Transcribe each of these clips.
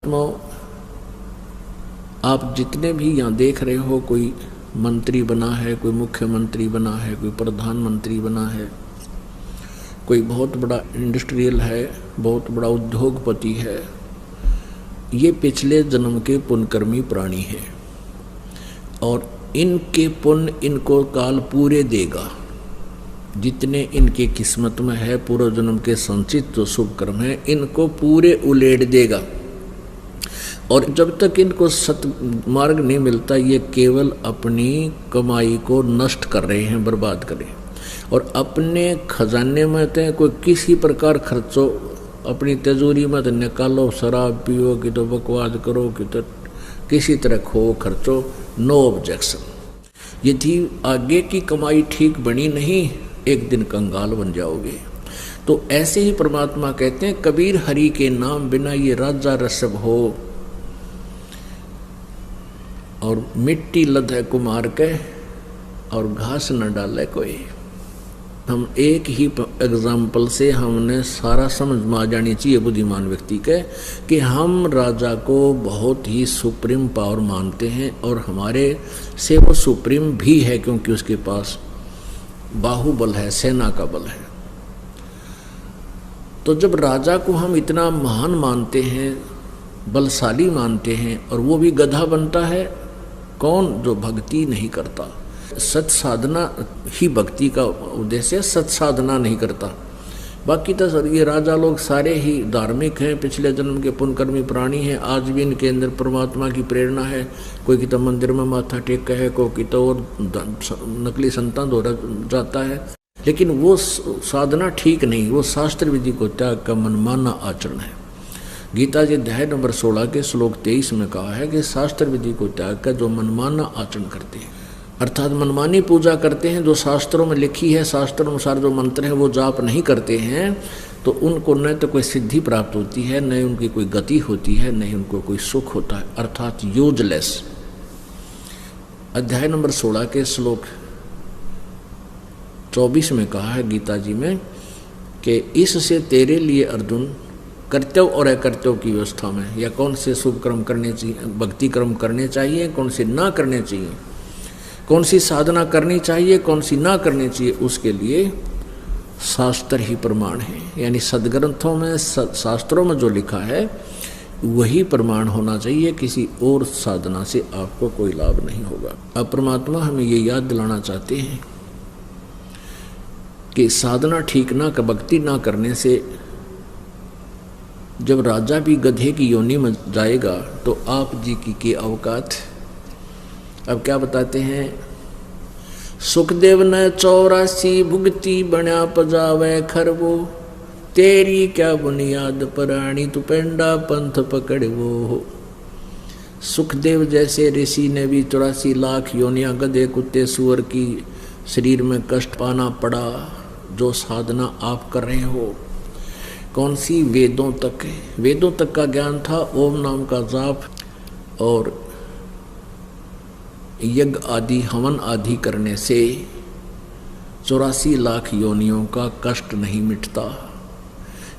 तो आप जितने भी यहाँ देख रहे हो, कोई मंत्री बना है, कोई मुख्यमंत्री बना है, कोई प्रधानमंत्री बना है, कोई बहुत बड़ा इंडस्ट्रियल है, बहुत बड़ा उद्योगपति है, ये पिछले जन्म के पुण्यकर्मी प्राणी हैं और इनके पुण्य इनको काल पूरे देगा। जितने इनके किस्मत में है पूर्व जन्म के संचित जो शुभ कर्म है, इनको पूरे उलेट देगा। और जब तक इनको सतमार्ग नहीं मिलता, ये केवल अपनी कमाई को नष्ट कर रहे हैं, बर्बाद कर रहे हैं। और अपने खजाने में तो कोई किसी प्रकार खर्चो, अपनी तिजोरी में तो निकालो, शराब पियो कि तो बकवास करो कि तो किसी तरह खो खर्चो, नो ऑब्जेक्शन। यदि आगे की कमाई ठीक बनी नहीं, एक दिन कंगाल बन जाओगे। तो ऐसे ही परमात्मा कहते हैं, कबीर हरि के नाम बिना ये राजा रसब हो और मिट्टी लद है कुमार के और घास न डाले कोई। हम एक ही एग्जाम्पल से हमने सारा समझ में आ जानी चाहिए बुद्धिमान व्यक्ति के कि हम राजा को बहुत ही सुप्रीम पावर मानते हैं और हमारे से वो सुप्रीम भी है, क्योंकि उसके पास बाहुबल है, सेना का बल है। तो जब राजा को हम इतना महान मानते हैं, बलशाली मानते हैं, और वो भी गधा बनता है, कौन? जो भक्ति नहीं करता। सत साधना ही भक्ति का उद्देश्य है, सत साधना नहीं करता। बाकी तो सर ये राजा लोग सारे ही धार्मिक हैं, पिछले जन्म के पुण्यकर्मी प्राणी हैं, आज भी इनके अंदर परमात्मा की प्रेरणा है। कोई की तो मंदिर में माथा टेक है, कोई की तो और नकली संतान हो जाता है, लेकिन वो साधना ठीक नहीं, वो शास्त्र विधि को त्याग का मनमाना आचरण है। गीता जी अध्याय नंबर 16 के श्लोक 23 में कहा है कि शास्त्र विधि को त्याग कर जो मनमाना आचरण करते हैं, अर्थात मनमानी पूजा करते हैं, जो शास्त्रों में लिखी है, शास्त्र अनुसार जो मंत्र है वो जाप नहीं करते हैं, तो उनको न तो कोई सिद्धि प्राप्त होती है, न उनकी कोई गति होती है, न उनको कोई सुख होता है, अर्थात यूजलेस। अध्याय नंबर 16 के श्लोक 24 में कहा है गीता जी में कि इससे तेरे लिए अर्जुन कर्तव्य और अकर्तव्य की व्यवस्था में, या कौन से शुभ कर्म करने चाहिए, भक्ति कर्म करने चाहिए, कौन से ना करने चाहिए, कौन सी साधना करनी चाहिए, कौन सी ना करनी चाहिए, उसके लिए शास्त्र ही प्रमाण है। यानी सदग्रंथों में, शास्त्रों में जो लिखा है वही प्रमाण होना चाहिए, किसी और साधना से आपको कोई लाभ नहीं होगा। अब परमात्मा हमें ये याद दिलाना चाहते हैं कि साधना ठीक ना, भक्ति ना करने से जब राजा भी गधे की योनि में जाएगा तो आप जी की औकात। अब क्या बताते हैं? सुखदेव ने 84 भुगती बना पजावे खरवो, तेरी क्या बुनियाद पराणी तू पेंडा पंथ पकड़वो। सुखदेव जैसे ऋषि ने भी 84 लाख योनियां गधे कुत्ते सुअर की शरीर में कष्ट पाना पड़ा। जो साधना आप कर रहे हो, कौन सी? वेदों तक का ज्ञान था, ओम नाम का जाप और यज्ञ आदि हवन आदि करने से 84 लाख योनियों का कष्ट नहीं मिटता।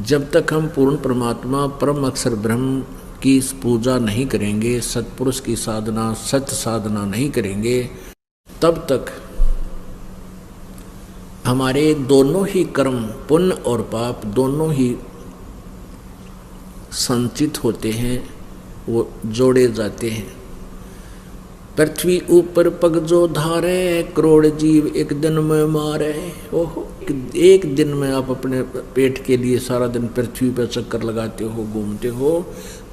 जब तक हम पूर्ण परमात्मा परम अक्षर ब्रह्म की पूजा नहीं करेंगे, सत्पुरुष की साधना, सत्य साधना नहीं करेंगे, तब तक हमारे दोनों ही कर्म, पुण्य और पाप दोनों ही संचित होते हैं, वो जोड़े जाते हैं। पृथ्वी ऊपर पग जो धारे, करोड़ जीव एक दिन में मारे। ओहो, एक दिन में आप अपने पेट के लिए सारा दिन पृथ्वी पर चक्कर लगाते हो, घूमते हो,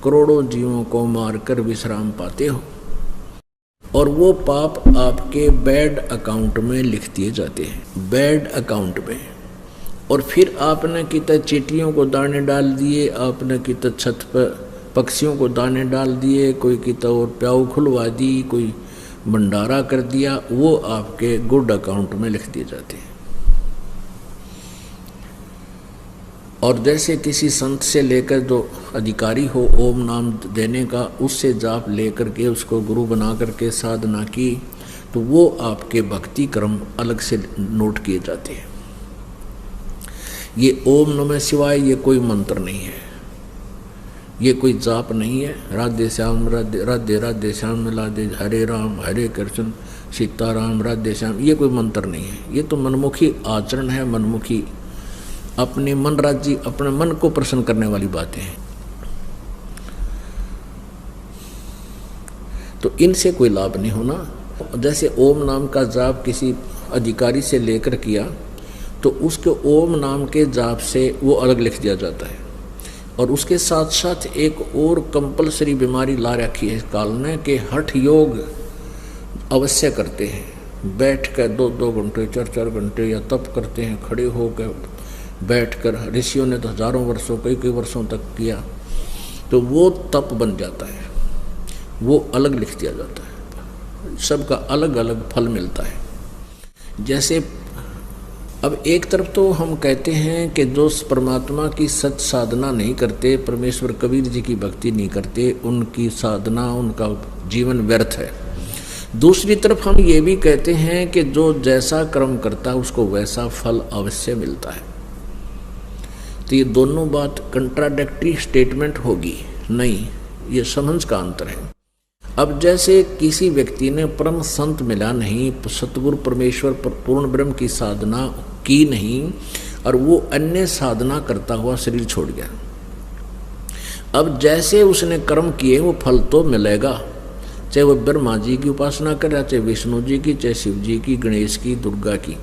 करोड़ों जीवों को मारकर विश्राम पाते हो, और वो पाप आपके बैड अकाउंट में लिख दिए जाते हैं, बैड अकाउंट में। और फिर आपने कितने चींटियों को दाने डाल दिए, आपने कितने छत पर पक्षियों को दाने डाल दिए, कोई कितना और प्याऊ खुलवा दी, कोई भंडारा कर दिया, वो आपके गुड अकाउंट में लिख दिए जाते हैं। और जैसे किसी संत से लेकर जो अधिकारी हो ओम नाम देने का, उससे जाप लेकर के उसको गुरु बना करके साधना की, तो वो आपके भक्ति क्रम अलग से नोट किए जाते हैं। ये ओम नमः शिवाय ये कोई मंत्र नहीं है, ये कोई जाप नहीं है। राधे श्याम राधे राधे राधे श्याम राधे, हरे राम हरे कृष्ण सीताराम राधे श्याम, ये कोई मंत्र नहीं है। ये तो मनमुखी आचरण है, मनमुखी अपने मन राज्य, अपने मन को प्रसन्न करने वाली बातें हैं। तो इनसे कोई लाभ नहीं होना। जैसे ओम नाम का जाप किसी अधिकारी से लेकर किया तो उसके ओम नाम के जाप से वो अलग लिख दिया जाता है। और उसके साथ साथ एक और कंपलसरी बीमारी ला रखी है इस काल ने कि हठ योग अवश्य करते हैं। बैठ कर 2-2 घंटे 4-4 घंटे या तप करते हैं, खड़े होकर बैठ कर। ऋषियों ने तो हजारों वर्षों कई वर्षों तक किया, तो वो तप बन जाता है, वो अलग लिख दिया जाता है। सबका अलग अलग फल मिलता है। जैसे अब एक तरफ तो हम कहते हैं कि जो परमात्मा की सच साधना नहीं करते, परमेश्वर कबीर जी की भक्ति नहीं करते, उनकी साधना, उनका जीवन व्यर्थ है। दूसरी तरफ हम ये भी कहते हैं कि जो जैसा कर्म करता है उसको वैसा फल अवश्य मिलता है। तो ये दोनों बात कंट्राडिक्टरी स्टेटमेंट होगी नहीं, ये समझ का अंतर है। अब जैसे किसी व्यक्ति ने परम संत मिला नहीं, सतगुरु परमेश्वर पूर्ण ब्रह्म की साधना की नहीं, और वो अन्य साधना करता हुआ शरीर छोड़ गया। अब जैसे उसने कर्म किए वो फल तो मिलेगा, चाहे वो ब्रह्मा जी की उपासना करे, चाहे विष्णु जी की, चाहे शिव जी की, गणेश की, दुर्गा की,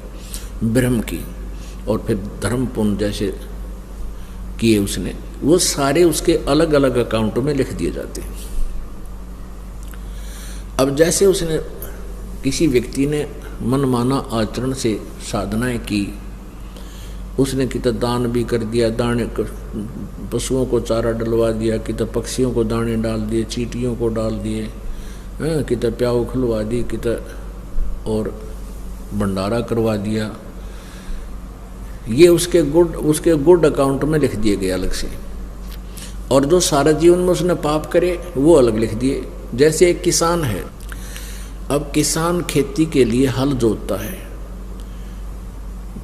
ब्रह्म की, और फिर धर्म पुण्य जैसे किए उसने, वो सारे उसके अलग अलग अकाउंटों में लिख दिए जाते हैं। अब जैसे उसने किसी व्यक्ति ने मनमाना आचरण से साधनाएं की, उसने कितना दान भी कर दिया, दाने पशुओं को चारा डलवा दिया, कितना पक्षियों को दाने डाल दिए, चींटियों को डाल दिए, कितना प्याऊ खुलवा दी, कितना और भंडारा करवा दिया, ये उसके गुड अकाउंट में लिख दिए गए अलग से। और जो सारा जीवन में उसने पाप करे वो अलग लिख दिए। जैसे एक किसान है, अब किसान खेती के लिए हल जोतता है,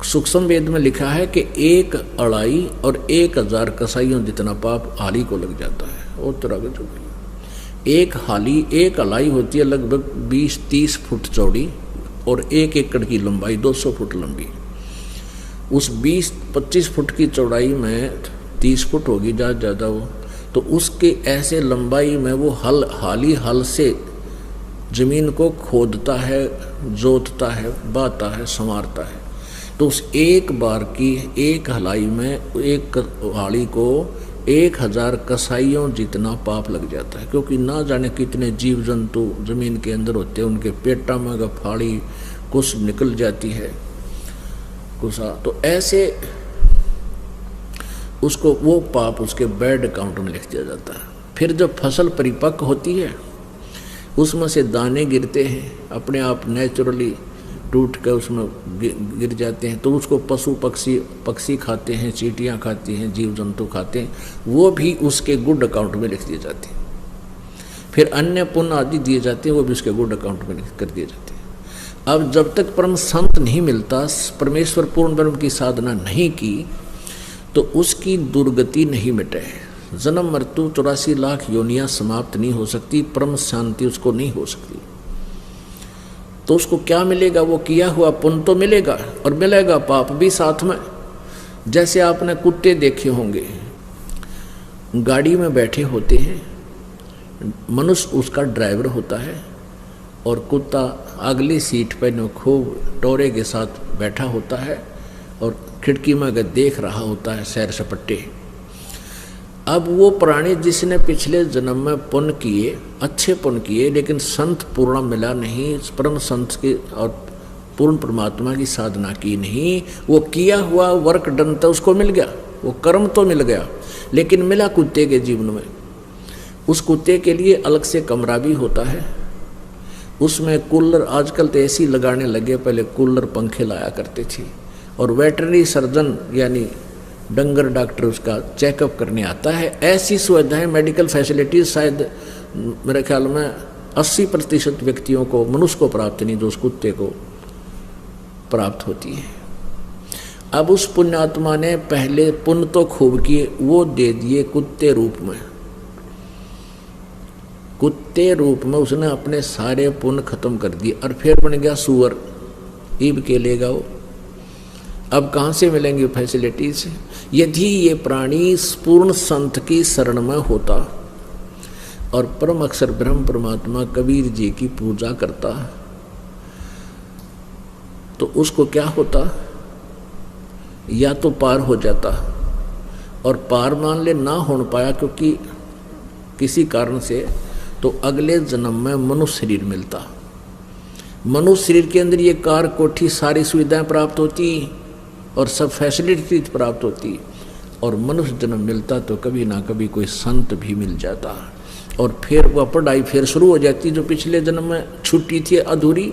सूक्ष्म वेद में लिखा है कि 1 अड़ाई और 1000 कसाईयों जितना पाप हाली को लग जाता है। और तरह का जो एक अलाई होती है लगभग 20-30 फुट चौड़ी और 1 एकड़ की लंबाई 200 फुट लंबी। उस 20-25 फुट की चौड़ाई में 30 फुट होगी ज़्यादा वो, तो उसके ऐसे लंबाई में वो हल से जमीन को खोदता है, जोतता है, बाता है, संवारता है। तो उस एक बार की एक हलाई में एक हाड़ी को 1000 कसाईयों जितना पाप लग जाता है, क्योंकि ना जाने कितने जीव जंतु जमीन के अंदर होते हैं, उनके पेटा में अगर फाड़ी कुछ निकल जाती है कुसा, तो ऐसे उसको वो पाप उसके बैड अकाउंट में लिख दिया जाता है। फिर जब फसल परिपक्व होती है उसमें से दाने गिरते हैं, अपने आप नेचुरली टूट कर उसमें गिर जाते हैं, तो उसको पशु पक्षी खाते हैं, चींटियाँ खाती हैं, जीव जंतु खाते हैं, वो भी उसके गुड अकाउंट में लिख दिए जाते हैं। फिर अन्य पुण्य आदि दिए जाते हैं, वो भी उसके गुड अकाउंट में कर दिए जाते हैं। अब जब तक परम संत नहीं मिलता, परमेश्वर पूर्ण ब्रह्म की साधना नहीं की, तो उसकी दुर्गति नहीं मिटे। जन्म मृत्यु 84 लाख योनियां समाप्त नहीं हो सकती, परम शांति उसको नहीं हो सकती। तो उसको क्या मिलेगा? वो किया हुआ पुण्य तो मिलेगा और मिलेगा पाप भी साथ में। जैसे आपने कुत्ते देखे होंगे, गाड़ी में बैठे होते हैं, मनुष्य उसका ड्राइवर होता है और कुत्ता अगली सीट पर खूब टोरे के साथ बैठा होता है और खिड़की में अगर देख रहा होता है सैर सपट्टे। अब वो प्राणी जिसने पिछले जन्म में पुण्य किए, अच्छे पुण्य किए, लेकिन संत पूर्ण मिला नहीं, परम संत के और पूर्ण परमात्मा की साधना की नहीं, वो किया हुआ वर्क डन तो उसको मिल गया, वो कर्म तो मिल गया, लेकिन मिला कुत्ते के जीवन में। उस कुत्ते के लिए अलग से कमरा भी होता है, उसमें कूलर, आजकल तो एसी लगाने लगे, पहले कूलर पंखे लाया करते थे, और वेटरनरी सर्जन यानी डंगर डॉक्टर उसका चेकअप करने आता है। ऐसी सुविधाएं, मेडिकल फैसिलिटीज शायद मेरे ख्याल में 80% व्यक्तियों को, मनुष्य को प्राप्त नहीं, जो उस कुत्ते को प्राप्त होती है। अब उस पुण्यात्मा ने पहले पुण्य तो खूब किए, वो दे दिए कुत्ते रूप में, कुत्ते रूप में उसने अपने सारे पुण्य खत्म कर दिए और फिर बन गया सुअर। ईब के लेगा वो। अब कहाँ से मिलेंगे फैसिलिटीज? यदि ये प्राणी पूर्ण संत की शरण में होता और परम अक्षर ब्रह्म परमात्मा कबीर जी की पूजा करता तो उसको क्या होता? या तो पार हो जाता, और पार मान ले ना हो पाया क्योंकि किसी कारण से, तो अगले जन्म में मनुष्य शरीर मिलता। मनुष्य शरीर के अंदर ये कार कोठी सारी सुविधाएं प्राप्त होती और सब फैसिलिटी प्राप्त होती, और मनुष्य जन्म मिलता तो कभी ना कभी कोई संत भी मिल जाता, और फिर वह पढ़ाई फिर शुरू हो जाती जो पिछले जन्म में छुट्टी थी अधूरी,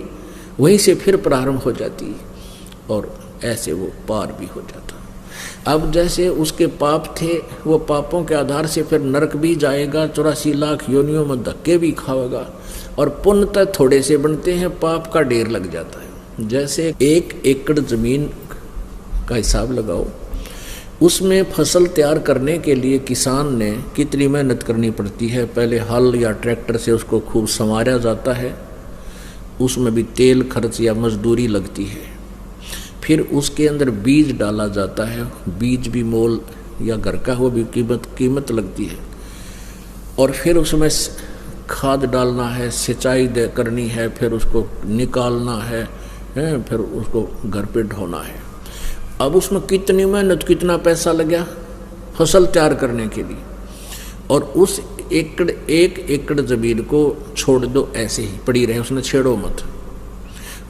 वहीं से फिर प्रारंभ हो जाती, और ऐसे वो पार भी हो जाता। अब जैसे उसके पाप थे, वो पापों के आधार से फिर नरक भी जाएगा, 84 लाख योनियों में धक्के भी खाएगा, और पुण्य तो थोड़े से बनते हैं, पाप का ढेर लग जाता है। जैसे 1 एकड़ जमीन का हिसाब लगाओ, उसमें फसल तैयार करने के लिए किसान ने कितनी मेहनत करनी पड़ती है। पहले हल या ट्रैक्टर से उसको खूब संवारा जाता है, उसमें भी तेल खर्च या मजदूरी लगती है। फिर उसके अंदर बीज डाला जाता है, बीज भी मोल या घर का हो भी कीमत लगती है, और फिर उसमें खाद डालना है, सिंचाई करनी है, फिर उसको निकालना है, फिर उसको घर पे ढोना है। अब उसमें कितनी मेहनत, कितना पैसा लगा फसल तैयार करने के लिए, और उस 1 एकड़ जमीन को छोड़ दो ऐसे ही पड़ी रहे, उसने छेड़ो मत।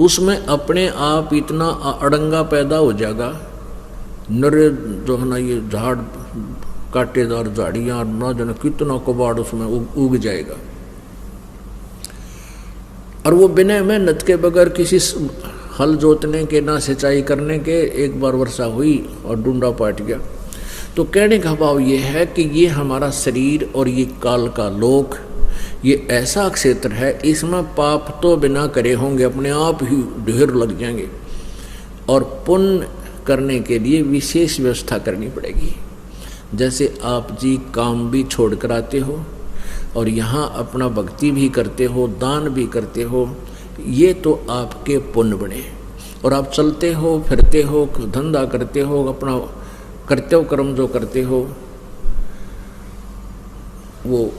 उसमें अपने आप इतना अड़ंगा पैदा हो जाएगा, नरे जो है ना ये झाड़ कांटेदार झाड़ियाँ ना जाने कितना कबाड़ उसमें उग जाएगा, और वो बिना मेहनत के बगैर किसी हल जोतने के ना सिंचाई करने के, एक बार वर्षा हुई और डूंडा पाट गया। तो कहने का भाव ये है कि ये हमारा शरीर और ये काल का लोक, ये ऐसा क्षेत्र है, इसमें पाप तो बिना करे होंगे, अपने आप ही ढेर लग जाएंगे, और पुण्य करने के लिए विशेष व्यवस्था करनी पड़ेगी। जैसे आप जी काम भी छोड़ कर आते हो और यहाँ अपना भक्ति भी करते हो, दान भी करते हो, ये तो आपके पुण्य बने, और आप चलते हो फिरते हो, धंधा करते हो, अपना करते हो कर्म जो करते हो, वो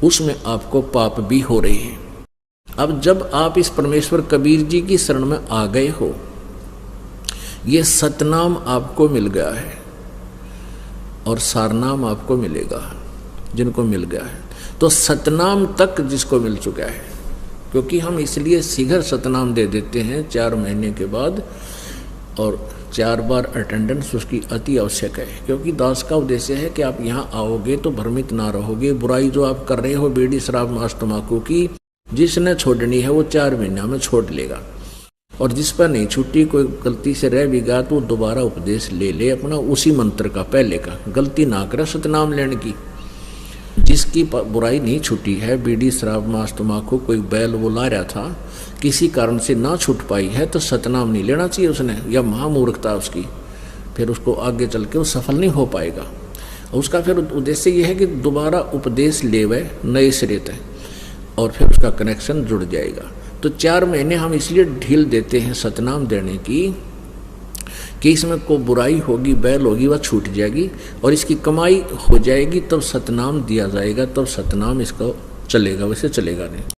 उसमें आपको पाप भी हो रहे हैं। अब जब आप इस परमेश्वर कबीर जी की शरण में आ गए हो, ये सतनाम आपको मिल गया है और सारनाम आपको मिलेगा जिनको मिल गया है। तो सतनाम तक जिसको मिल चुका है, क्योंकि हम इसलिए शीघ्र सतनाम दे देते हैं 4 महीने के बाद, और 4 बार अटेंडेंस उसकी अति आवश्यक है, क्योंकि दास का उद्देश्य है कि आप यहाँ आओगे तो भ्रमित ना रहोगे। बुराई जो आप कर रहे हो बीड़ी शराब मांस तम्बाकू की, जिसने छोड़नी है वो 4 महीना में छोड़ लेगा, और जिस पर नहीं छूटी, कोई गलती से रह भी गया तो दोबारा उपदेश ले ले अपना उसी मंत्र का, पहले का। गलती ना करे सतनाम लेने की। जिसकी बुराई नहीं छूटी है, बीड़ी शराब मांस तम्बाकू, कोई बैल वो ला रहा था, किसी कारण से ना छूट पाई है, तो सतनाम नहीं लेना चाहिए उसने, या महामूर्खता उसकी, फिर उसको आगे चल के वो सफल नहीं हो पाएगा। उसका फिर उद्देश्य ये है कि दोबारा उपदेश लेवे नए सिरे से, और फिर उसका कनेक्शन जुड़ जाएगा। तो 4 महीने हम इसलिए ढील देते हैं सतनाम देने की कि इसमें को बुराई होगी, बैल होगी, वह छूट जाएगी, और इसकी कमाई हो जाएगी, तब सतनाम दिया जाएगा, तब सतनाम इसको चलेगा, वैसे चलेगा नहीं।